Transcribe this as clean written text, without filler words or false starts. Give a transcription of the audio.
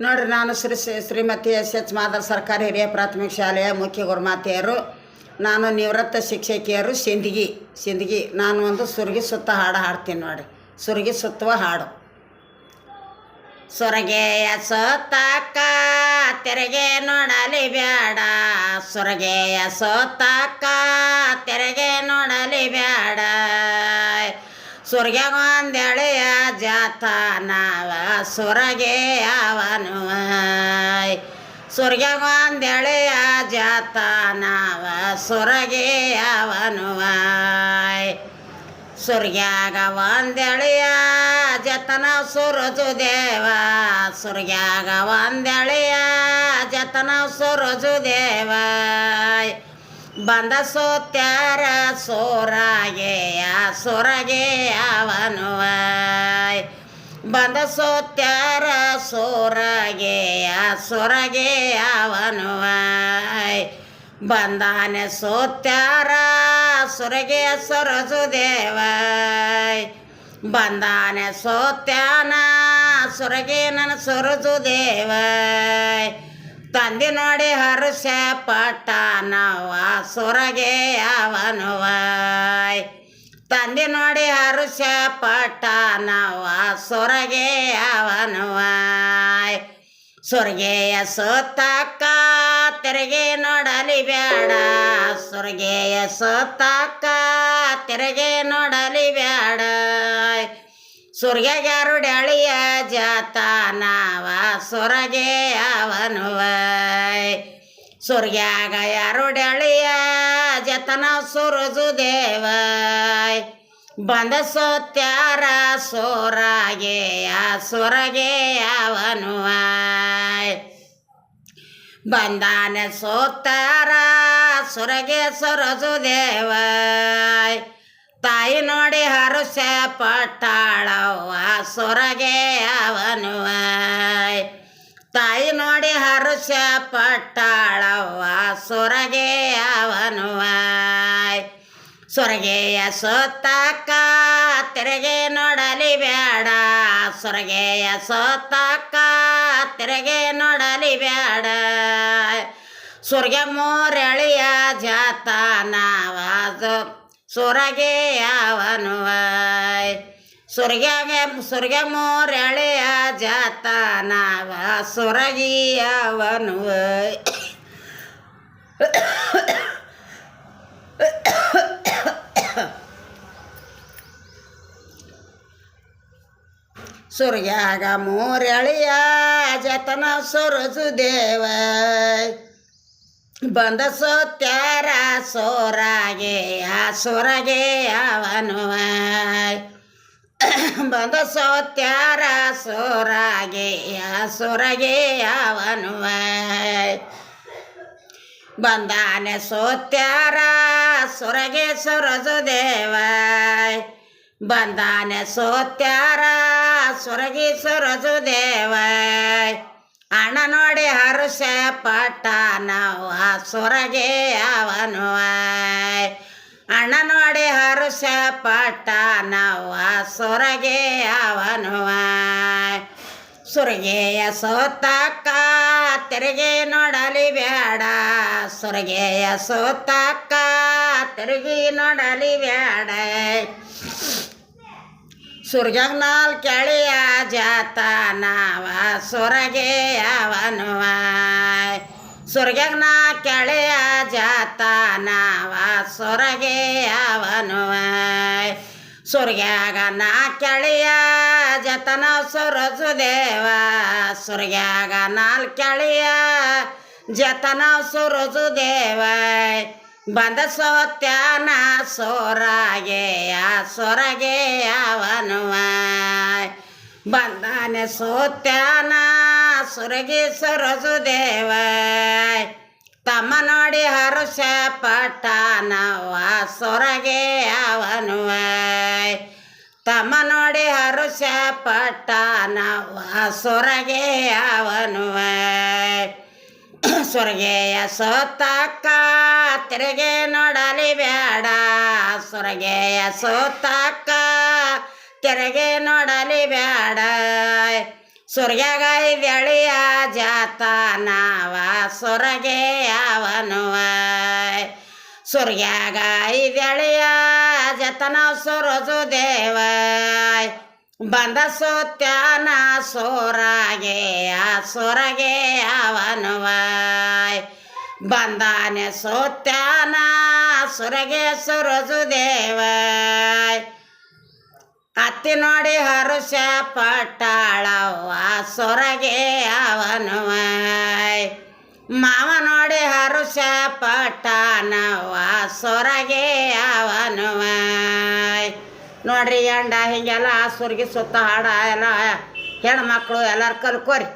ನೋಡ್ರಿ, ನಾನು Shrimati S H Madar ಸರ್ಕಾರಿ ಹಿರಿಯ ಪ್ರಾಥಮಿಕ ಶಾಲೆಯ ಮುಖ್ಯ ಗುರುಮಾತೆಯರು. ನಾನು ನಿವೃತ್ತ ಶಿಕ್ಷಕಿಯರು ಸಿಂದಗಿ. ನಾನು ಒಂದು ಸುರಗಿ ಸುತ್ತ ಹಾಡು ಹಾಡ್ತೀನಿ ನೋಡ್ರಿ. ಸುರಗಿ ಸುತ್ತುವ ಹಾಡು. ಸೊರಗೆಯ ಸೋತಾಕ ತೆರೆಗೆ ನೋಡಲಿ ಬ್ಯಾಡ, ಸೊರಗೆಯ ಸೋತಾಕ ತೆರೆಗೆ ನೋಡಲಿ ಬ್ಯಾಡ. ಸುರ್ಗ್ಯಾಗ ಒಂದೆಳೆಯ ಜಾತ ನಾವ ಸುರಗೆ ಅವನುವ, ಸುರ್ಗ್ಯಾಗ ಒಂದೆಳೆಯ ಜಾತ ನಾವ ಸುರಗೆ ಅವನುವ. ಸುರ್ಗ್ಯಾಗ ಒಂದೆಳೆಯ ಜತನ ಸುರಜು ದೇವ, ಸುರ್ಗ್ಯಾಗ ಒಂದೆಳೆಯ ಜತನ ಸುರಜು ದೇವ. ಬಂದ ಸೋತ್ಯಾರ ಸೋರಾಗೆಯ ಸೊರಗೆ ಅವನುವ, ಬಂದ ಸೋತ್ಯಾರ ಸೋರಗೆಯ ಸೊರಗೆ ಅವನುವ. ಬಂದಾನೆ ಸೋತ್ಯಾರ ಸೊರಗೆಯ ಸೊರಜು ದೇವ, ಬಂದಾನೆ ಸೋತ್ಯಾನ ಸೊರಗೆ ನನ್ನ ಸೊರಜು ದೇವ. ತಂದೆ ನೋಡಿ ಹರುಷ ಪಟ್ಟ ನವ ಸೊರಗೆ ಅವನುವ, ತಂದೆ ನೋಡಿ ಹರುಷ ಪಟ್ಟ ನವ ಸೊರಗೆ ಅವನುವ. ಸೊರಗೆಯ ಸೋತಾಕ ತೆರೆಗೆ ನೋಡಲಿ ಬ್ಯಾಡ, ಸೊರಗೆಯ ಸೋತಾಕ ತೆರೆಗೆ ನೋಡಲಿ ಬ್ಯಾಡ. ಸುರ್ಗ್ಯಾಗ ಎರಡೆಳೆಯ ಜಾತ ನಾವ ಸೊರಗೆ ಅವನುವ, ಸುರ್ಗ್ಯಾಗ ಎರಡೆಳೆಯ ಜತನ ಸುರಜು ದೇವ. ಬಂದ ಸೋತ್ಯಾರ ಸೋರಾಗೆಯ ಸೊರಗೆ ಅವನುವ, ಬಂದಾನ ಸೋತಾರ ಸೊರಗೆ ಸೊರಜು ದೇವ. ತಾಯಿ ನೋಡಿ ಹರುಷ ಪಟ್ಟಾಳವ್ವ ಸೊರಗೆ ಅವನುವ, ತಾಯಿ ನೋಡಿ ಹರುಷ ಪಟ್ಟಾಳವ್ವ ಸೊರಗೆ ಅವನುವ. ಸೊರಗೆಯ ಸೋತಾಕ ತೆರೆಗೆ ನೋಡಲಿ ಬ್ಯಾಡ, ಸೊರಗೆಯ ಸೋತಾಕ ತೆರೆಗೆ ನೋಡಲಿ ಬ್ಯಾಡ. ಸೊರ್ಗ್ಯಾಗ ಮೂರೆಳೆಯ ಜಾತ ನಾವ ಸೊರಗೆ ಅವನುವ, ಸೊರ್ಗ್ಯಾಗ ಮೂರೆಳೆಯ ಜಾತ ನಾವ ಸೊರಗಿ ಅವನುವ. ಸುರ್ಗ್ಯಾಗ ಮೂರೆಳೆಯ ಜತನ ಸೊರಜು ದೇವ. ಬಂದ ಸೋತ್ಯಾರ ಸೋರಾಗೆಯ ಸೊರಗೆ ಅವನುವ, ಬಂದ ಸೋತ್ಯಾರ ಸೋರಾಗೆಯ ಸೊರಗೆ ಅವನುವ. ಬಂದಾನೆ ಸೋತ್ಯಾರ ಸೊರಗೆ ಸೊರಜು ದೇವ, ಬಂದಾನೆ ಸೋತ್ಯಾರ ಸೊರಗಿ ಸೊರಜು ದೇವ. ಅಣ್ಣ ನೋಡಿ ಹರುಷ ಪಟ್ಟ ನವ ಸೊರಗೆ ಅವನುವ, ಅಣ್ಣ ನೋಡಿ ಹರುಷ ಪಟ್ಟ ನವ ಸೊರಗೆ ಅವನುವ. ಸುರಗೆಯ ಸೋತಾಕ ತೆರೆಗೆ ನೋಡಲಿ ಬ್ಯಾಡ, ಸೊರಗೆಯ ಸೋತಾಕ ತೆರೆಗೆ ನೋಡಲಿ ಬ್ಯಾಡ. ಸುರ್ಗ್ಯಾಗ ನಾಲ್ಕೆಳೆಯ ಜಾತ ನಾವ ಸೊರಗೆ ಅವನುವ, ಸುರ್ಗ್ಯಾಗ ನಾಲ್ಕೆಳೆಯ ಜಾತ ನಾವ ಸೊರಗೆ ಅವನುವ. ಸುರ್ಗ್ಯಾಗ ನಾಲ್ಕೆಳೆಯ ಜತನ ಸೊರಜು ದೇವ, ಸುರ್ಗ್ಯಾಗ ನಾಲ್ಕೆಳೆಯ ಜತನ ಸೊರಜು ದೇವ. ಬಂದ ಸೋತ್ಯಾನ ಸೋರಾಗೆಯ ಸೊರಗೆ ಅವನುವ, ಬಂದಾನೆ ಸೋತ್ಯಾನ ಸೊರಗಿ ಸೊರಜು ದೇವ. ತಮ್ಮ ನೋಡಿ ಹರುಷ ಪಟ್ಟ ನವ ಸೊರಗೆ ಅವನುವ, ತಮ್ಮ ನೋಡಿ ಹರುಷ ಪಟ್ಟ ನವ ಸೊರಗೆ ಅವನುವ. ಸೊರಗೆಯ ಸೋತಾಕ ತೆರೆಗೆ ನೋಡಲಿ ಬ್ಯಾಡ, ಸೊರಗೆಯ ಸೋತಾಕ ತೆರೆಗೆ ನೋಡಲಿ ಬ್ಯಾಡ. ಸೊರ್ಗ್ಯಾಗ ಇದೆಳೆಯ ಜಾತ ನಾವ ಸೊರಗೆ ಅವನುವ ಸೊರ್ಗ್ಯಾಗ ಇದೆಳೆಯ ಜತ ನಾವು ಸೊರಜು ದೇವ ಬಂದ ಸೋತ್ಯಾನ ಸೋರಾಗೆ ಸೊರಗೆ ಅವನುವ ಬಂದಾನೆ ಸೋತ್ಯಾನ ಸೊರಗೆ ಸೊರಜು ದೇವ ಅತ್ತಿ ನೋಡಿ ಹರುಷ ಪಟ್ಟಾಳವ್ವ ಸೊರಗೆ ಅವನುವ ಮಾವ ನೋಡಿ ಹರುಷ ಪಟ್ಟಾನವ್ವ ಸೊರಗೆ ಅವನುವ ನೋಡ್ರಿ ಎಂಡ ಹಿಂಗೆಲ್ಲ ಸುರ್ಗಿ ಸುತ್ತ ಹಾಡ ಎಲ್ಲ ಹೆಣ್ಮಕ್ಳು ಎಲ್ಲರೂ ಕಲ್ಕೋರಿ.